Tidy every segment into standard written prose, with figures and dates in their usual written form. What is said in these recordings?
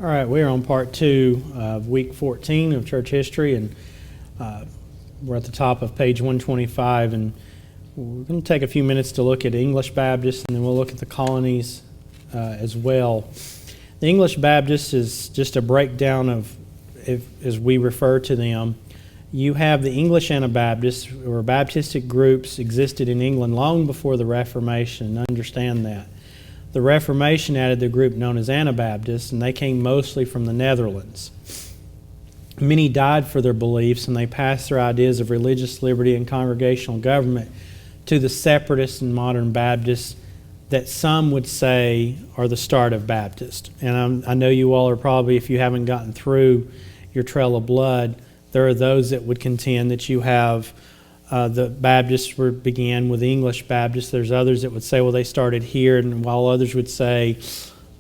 All right, we're on part 2 of week 14 of church history, and we're at the top of page 125, and we're going to take a few minutes to look at English Baptists, and then we'll look at the colonies as well. The English Baptist is just a breakdown of, as we refer to them. You have the English Anabaptists, or Baptistic groups, existed in England long before the Reformation. Understand that. The Reformation added the group known as Anabaptists, and they came mostly from the Netherlands. Many died for their beliefs, and they passed their ideas of religious liberty and congregational government to the separatists and modern Baptists that some would say are the start of Baptist. And I know you all are probably, if you haven't gotten through your trail of blood, there are those that would contend that you have the Baptists began with the English Baptists. There's others that would say, well, they started here, and while others would say,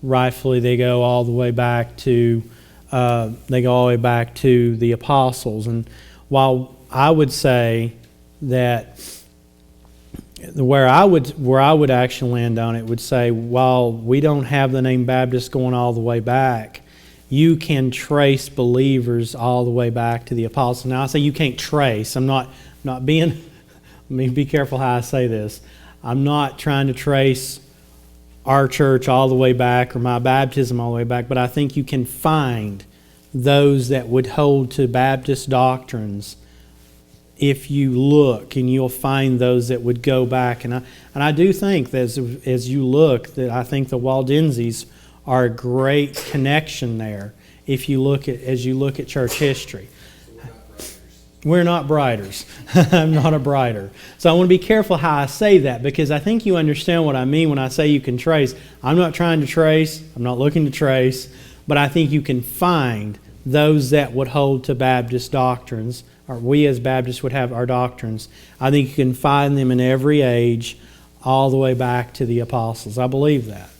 rightfully, they go all the way back to the apostles. And while I would say that where I would actually land on it would say, while we don't have the name Baptist going all the way back, you can trace believers all the way back to the apostles. Now I say you can't trace. I'm not being, let me be careful how I say this. I'm not trying to trace our church all the way back or my baptism all the way back, but I think you can find those that would hold to Baptist doctrines if you look, and you'll find those that would go back. And I do think that as you look, that I think the Waldenses are a great connection there as you look at church history. We're not briders. I'm not a brider. So I want to be careful how I say that, because I think you understand what I mean when I say you can trace. I'm not trying to trace. I'm not looking to trace. But I think you can find those that would hold to Baptist doctrines, or we as Baptists would have our doctrines. I think you can find them in every age, all the way back to the apostles. I believe that.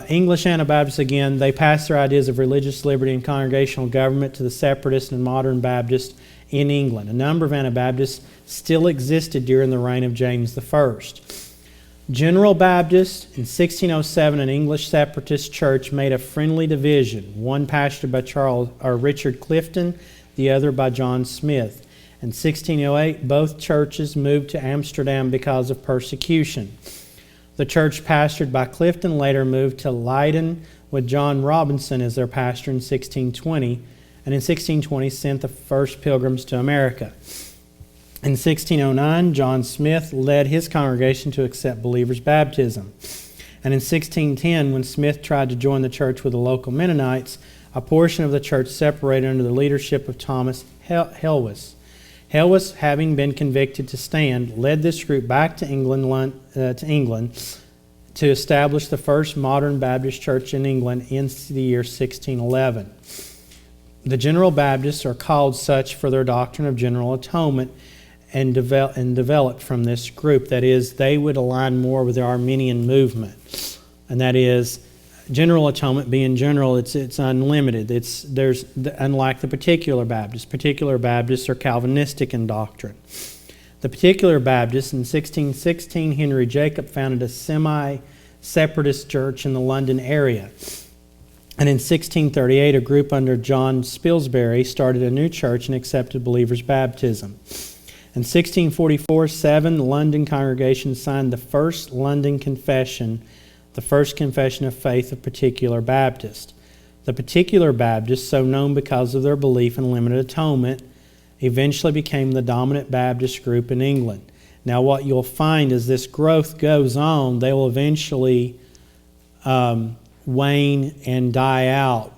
English Anabaptists, again, they passed their ideas of religious liberty and congregational government to the separatists and modern Baptists in England. A number of Anabaptists still existed during the reign of James I. General Baptist, in 1607, an English separatist church made a friendly division, one pastored by Richard Clifton, the other by John Smith. In 1608, both churches moved to Amsterdam because of persecution. The church pastored by Clifton later moved to Leiden with John Robinson as their pastor in 1620, and in 1620 sent the first pilgrims to America. In 1609, John Smith led his congregation to accept believers' baptism. And in 1610, when Smith tried to join the church with the local Mennonites, a portion of the church separated under the leadership of Thomas Helwys. Helwys, having been convicted to stand, led this group back to England to establish the first modern Baptist church in England in the year 1611. The General Baptists are called such for their doctrine of general atonement and developed from this group. That is, they would align more with the Arminian movement. And that is, general atonement being general, it's unlimited. Unlike the particular Baptists. Particular Baptists are Calvinistic in doctrine. The particular Baptists, in 1616, Henry Jacob founded a semi-separatist church in the London area. And in 1638, a group under John Spilsbury started a new church and accepted believers' baptism. In 1644, 7 London congregations signed the first London Confession, the first confession of faith of Particular Baptist. The Particular Baptists, so known because of their belief in limited atonement, eventually became the dominant Baptist group in England. Now what you'll find as this growth goes on, they will eventually wane and die out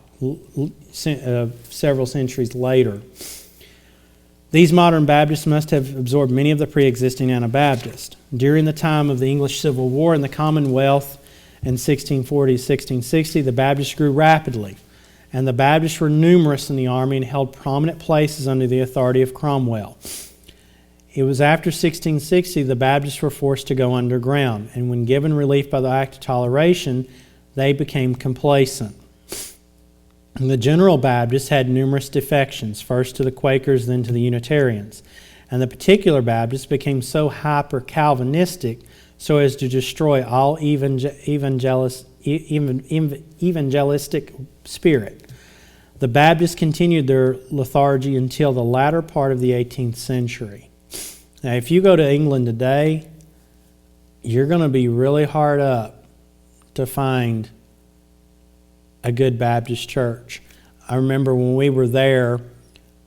several centuries later. These modern Baptists must have absorbed many of the pre-existing Anabaptists. During the time of the English Civil War and the Commonwealth in 1640 to 1660, the Baptists grew rapidly, and the Baptists were numerous in the army and held prominent places under the authority of Cromwell. It was after 1660 the Baptists were forced to go underground, and when given relief by the Act of Toleration, they became complacent. The General Baptists had numerous defections, first to the Quakers, then to the Unitarians. And the Particular Baptists became so hyper-Calvinistic so as to destroy all evangelical evangelistic spirit. The Baptists continued their lethargy until the latter part of the 18th century. Now, if you go to England today, you're going to be really hard up to find a good Baptist church. I remember when we were there,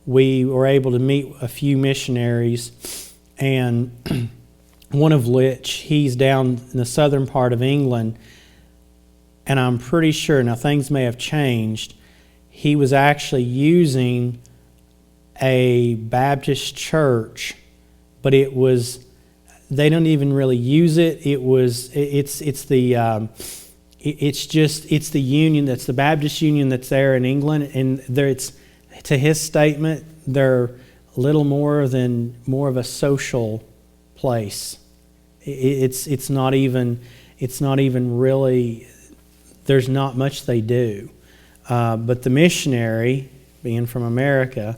we were able to meet a few missionaries, and one of which, he's down in the southern part of England, and I'm pretty sure, now things may have changed, he was actually using a Baptist church, but it was, they don't even really use it. It's the union, that's the Baptist union that's there in England, and there it's, to his statement, they're a little more of a social place. It's not even really, there's not much they do. But the missionary, being from America,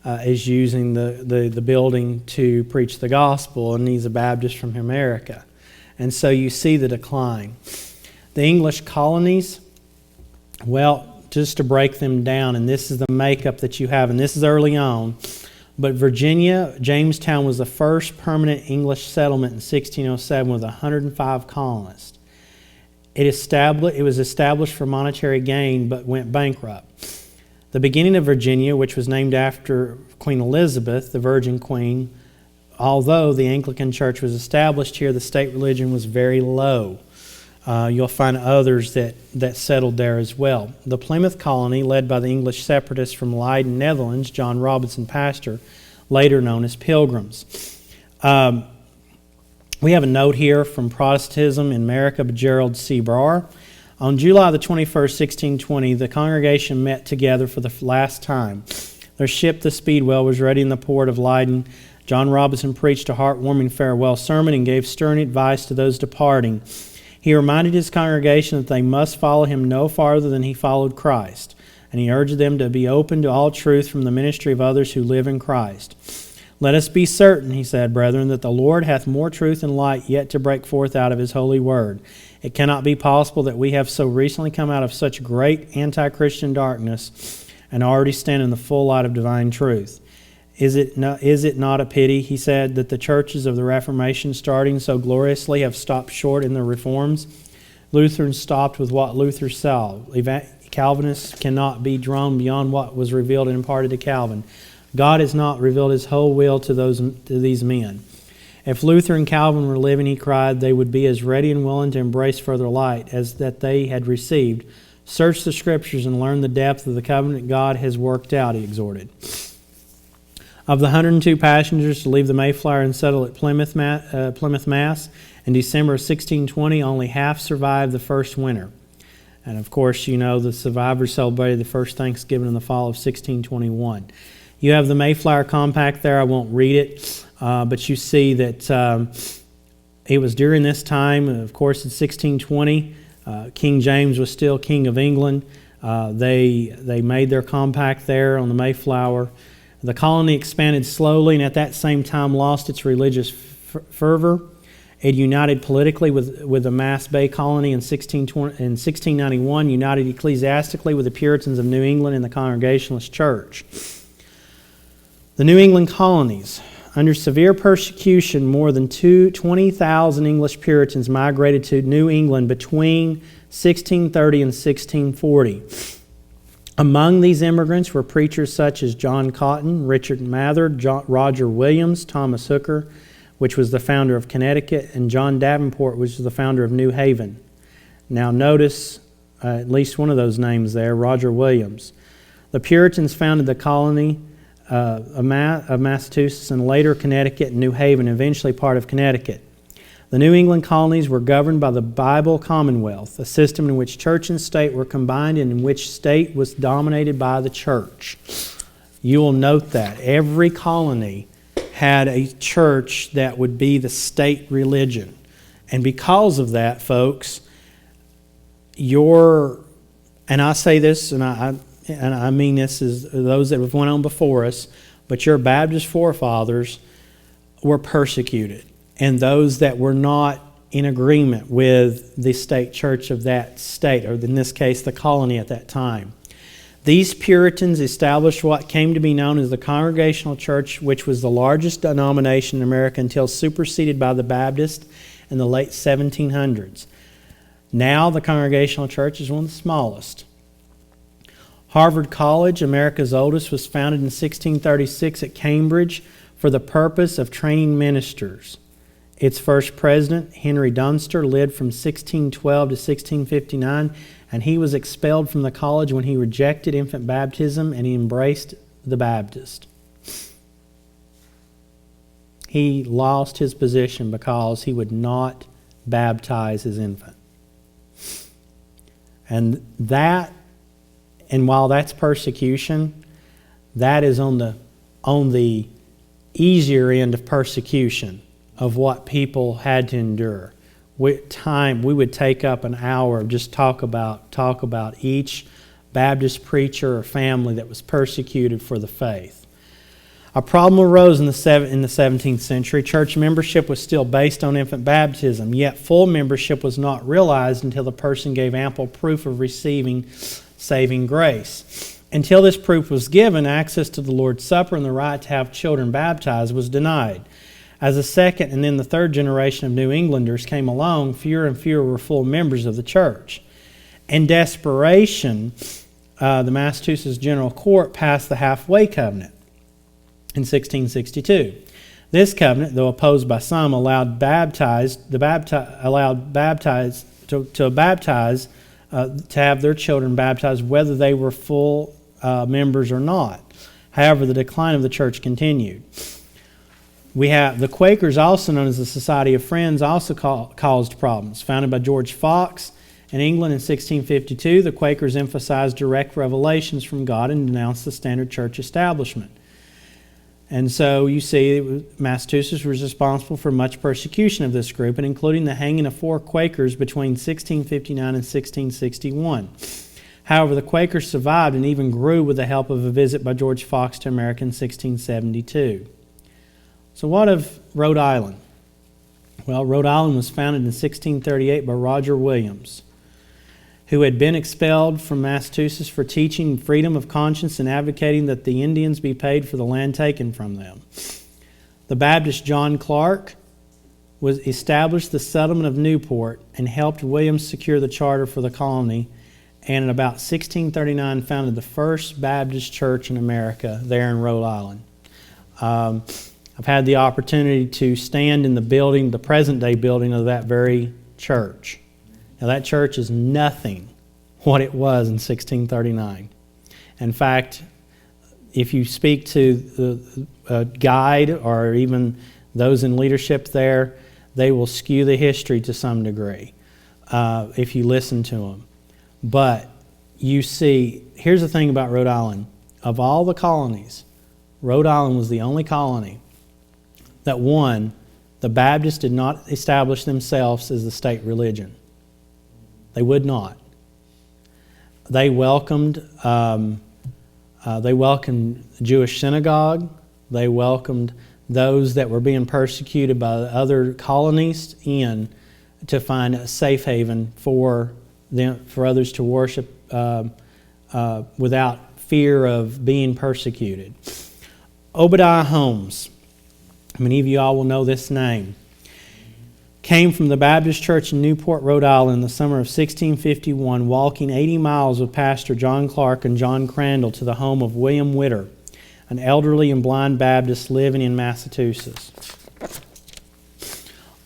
is using the building to preach the gospel, and he's a Baptist from America. And so you see the decline. The English colonies, well, just to break them down, and this is the makeup that you have, and this is early on, but Virginia, Jamestown was the first permanent English settlement in 1607 with 105 colonists. It was established for monetary gain but went bankrupt. The beginning of Virginia, which was named after Queen Elizabeth, the Virgin Queen, although the Anglican Church was established here, the state religion was very low. You'll find others that settled there as well. The Plymouth colony, led by the English separatists from Leiden, Netherlands, John Robinson Pastor, later known as Pilgrims. We have a note here from Protestantism in America by Gerald C. Barr. On July the 21st, 1620, the congregation met together for the last time. Their ship, the Speedwell, was ready in the port of Leiden. John Robinson preached a heartwarming farewell sermon and gave stern advice to those departing. He reminded his congregation that they must follow him no farther than he followed Christ, and he urged them to be open to all truth from the ministry of others who live in Christ. Let us be certain, he said, brethren, that the Lord hath more truth and light yet to break forth out of his holy word. It cannot be possible that we have so recently come out of such great anti-Christian darkness and already stand in the full light of divine truth. Is it not a pity, he said, that the churches of the Reformation, starting so gloriously, have stopped short in their reforms? Lutherans stopped with what Luther saw. Calvinists cannot be drawn beyond what was revealed and imparted to Calvin. God has not revealed his whole will to these men. If Luther and Calvin were living, he cried, they would be as ready and willing to embrace further light as that they had received. Search the Scriptures and learn the depth of the covenant God has worked out, he exhorted. Of the 102 passengers to leave the Mayflower and settle at Plymouth, Mass, in December of 1620, only half survived the first winter. And of course, you know, the survivors celebrated the first Thanksgiving in the fall of 1621. You have the Mayflower Compact there. I won't read it, but you see that it was during this time, of course, in 1620, King James was still King of England. They made their compact there on the Mayflower. The colony expanded slowly and at that same time lost its religious fervor. It united politically with the Mass Bay colony in 1691, united ecclesiastically with the Puritans of New England and the Congregationalist Church. The New England colonies. Under severe persecution, more than 20,000 English Puritans migrated to New England between 1630 and 1640. Among these immigrants were preachers such as John Cotton, Richard Mather, Roger Williams, Thomas Hooker, which was the founder of Connecticut, and John Davenport, which was the founder of New Haven. Now notice at least one of those names there, Roger Williams. The Puritans founded the colony of Massachusetts and later Connecticut and New Haven, eventually part of Connecticut. The New England colonies were governed by the Bible Commonwealth, a system in which church and state were combined and in which state was dominated by the church. You will note that every colony had a church that would be the state religion. And because of that, folks, and I say this, and I mean this as those that have went on before us, but your Baptist forefathers were persecuted. And those that were not in agreement with the state church of that state, or in this case, the colony at that time. These Puritans established what came to be known as the Congregational Church, which was the largest denomination in America until superseded by the Baptist in the late 1700s. Now the Congregational Church is one of the smallest. Harvard College, America's oldest, was founded in 1636 at Cambridge for the purpose of training ministers. Its first president, Henry Dunster, lived from 1612 to 1659, and he was expelled from the college when he rejected infant baptism and he embraced the Baptist. He lost his position because he would not baptize his infant. And while that's persecution, that is on the easier end of persecution of what people had to endure. We would take up an hour just talk about each Baptist preacher or family that was persecuted for the faith. A problem arose in the 17th century. Church membership was still based on infant baptism, yet full membership was not realized until the person gave ample proof of receiving saving grace. Until this proof was given, access to the Lord's Supper and the right to have children baptized was denied. As the second and then the third generation of New Englanders came along, fewer and fewer were full members of the church. In desperation, the Massachusetts General Court passed the Halfway Covenant in 1662. This covenant, though opposed by some, allowed to have their children baptized whether they were full members or not. However, the decline of the church continued. We have the Quakers, also known as the Society of Friends, also caused problems. Founded by George Fox in England in 1652, the Quakers emphasized direct revelations from God and denounced the standard church establishment. And so you see, Massachusetts was responsible for much persecution of this group, and including the hanging of 4 Quakers between 1659 and 1661. However, the Quakers survived and even grew with the help of a visit by George Fox to America in 1672. So what of Rhode Island? Well, Rhode Island was founded in 1638 by Roger Williams, who had been expelled from Massachusetts for teaching freedom of conscience and advocating that the Indians be paid for the land taken from them. The Baptist John Clark established the settlement of Newport and helped Williams secure the charter for the colony, and in about 1639 founded the first Baptist church in America there in Rhode Island. I've had the opportunity to stand in the building, the present-day building of that very church. Now, that church is nothing what it was in 1639. In fact, if you speak to the guide or even those in leadership there, they will skew the history to some degree if you listen to them. But you see, here's the thing about Rhode Island. Of all the colonies, Rhode Island was the only colony that, one, the Baptists did not establish themselves as the state religion. They would not. They welcomed Jewish synagogue. They welcomed those that were being persecuted by the other colonies in to find a safe haven for them, for others to worship without fear of being persecuted. Obadiah Holmes, many of you all will know this name, came from the Baptist Church in Newport, Rhode Island in the summer of 1651, walking 80 miles with Pastor John Clark and John Crandall to the home of William Witter, an elderly and blind Baptist living in Massachusetts.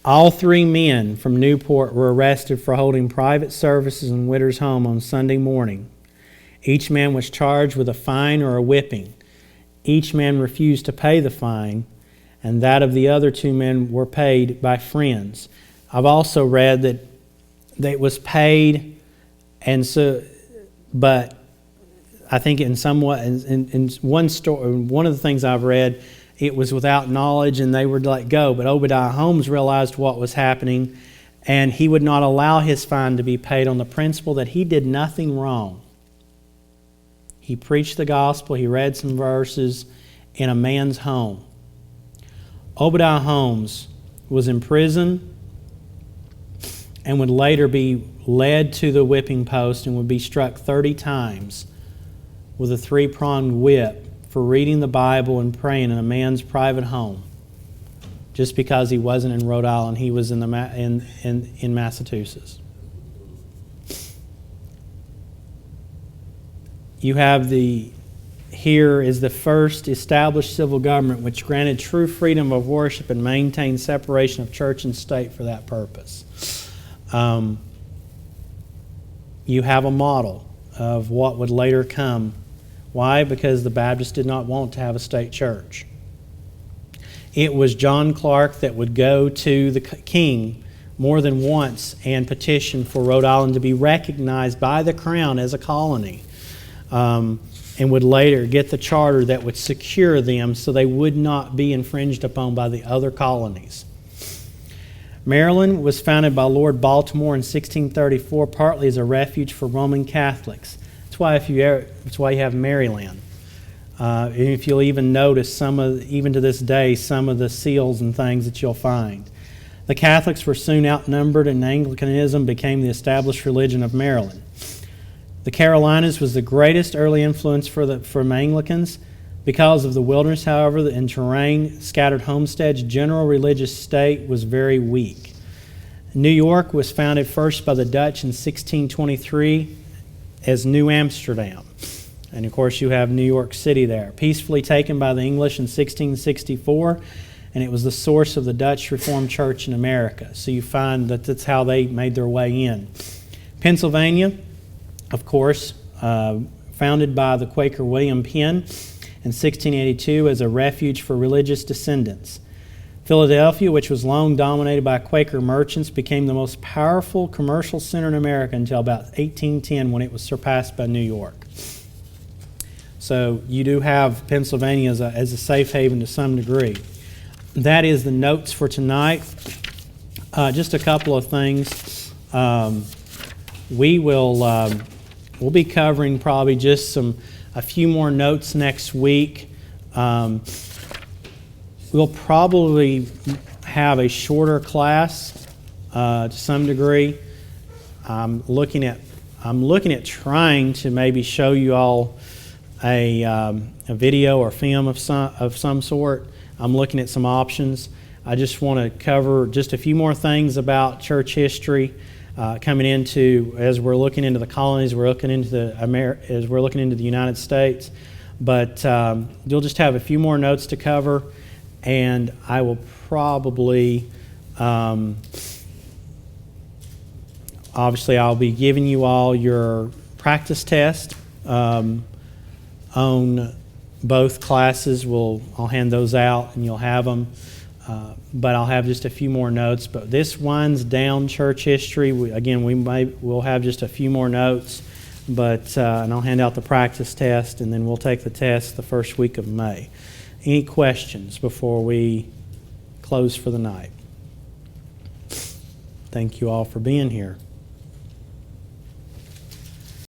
All 3 men from Newport were arrested for holding private services in Witter's home on Sunday morning. Each man was charged with a fine or a whipping. Each man refused to pay the fine, and that of the other 2 men were paid by friends. I've also read that it was paid, and so, but I think in one story, one of the things I've read, it was without knowledge and they were let go. But Obadiah Holmes realized what was happening, and he would not allow his fine to be paid on the principle that he did nothing wrong. He preached the gospel, he read some verses in a man's home. Obadiah Holmes was in prison and would later be led to the whipping post and would be struck 30 times with a 3-pronged whip for reading the Bible and praying in a man's private home, just because he wasn't in Rhode Island, he was in Massachusetts. You have here is the first established civil government which granted true freedom of worship and maintained separation of church and state for that purpose. You have a model of what would later come. Why? Because the Baptists did not want to have a state church. It was John Clark that would go to the king more than once and petition for Rhode Island to be recognized by the Crown as a colony, and would later get the charter that would secure them so they would not be infringed upon by the other colonies. Maryland was founded by Lord Baltimore in 1634, partly as a refuge for Roman Catholics. That's why you have Maryland. And if you'll even notice even to this day, some of the seals and things that you'll find. The Catholics were soon outnumbered, and Anglicanism became the established religion of Maryland. The Carolinas was the greatest early influence from Anglicans. Because of the wilderness, however, and terrain, scattered homesteads, general religious state was very weak. New York was founded first by the Dutch in 1623 as New Amsterdam. And of course you have New York City there. Peacefully taken by the English in 1664, and it was the source of the Dutch Reformed Church in America. So you find that that's how they made their way in. Pennsylvania, of course, founded by the Quaker William Penn in 1682 as a refuge for religious descendants. Philadelphia, which was long dominated by Quaker merchants, became the most powerful commercial center in America until about 1810 when it was surpassed by New York. So you do have Pennsylvania as a safe haven to some degree. That is the notes for tonight. Just a couple of things. We'll be covering probably just a few more notes next week. We'll probably have a shorter class to some degree. I'm looking at trying to maybe show you all a video or film of some sort. I'm looking at some options. I just want to cover just a few more things about church history. Coming into, as we're looking into the colonies, as we're looking into the United States. But you'll just have a few more notes to cover, and I will probably, obviously, I'll be giving you all your practice test on both classes. I'll hand those out, and you'll have them. But I'll have just a few more notes. But this winds down church history. We'll have just a few more notes, but and I'll hand out the practice test, and then we'll take the test the first week of May. Any questions before we close for the night? Thank you all for being here.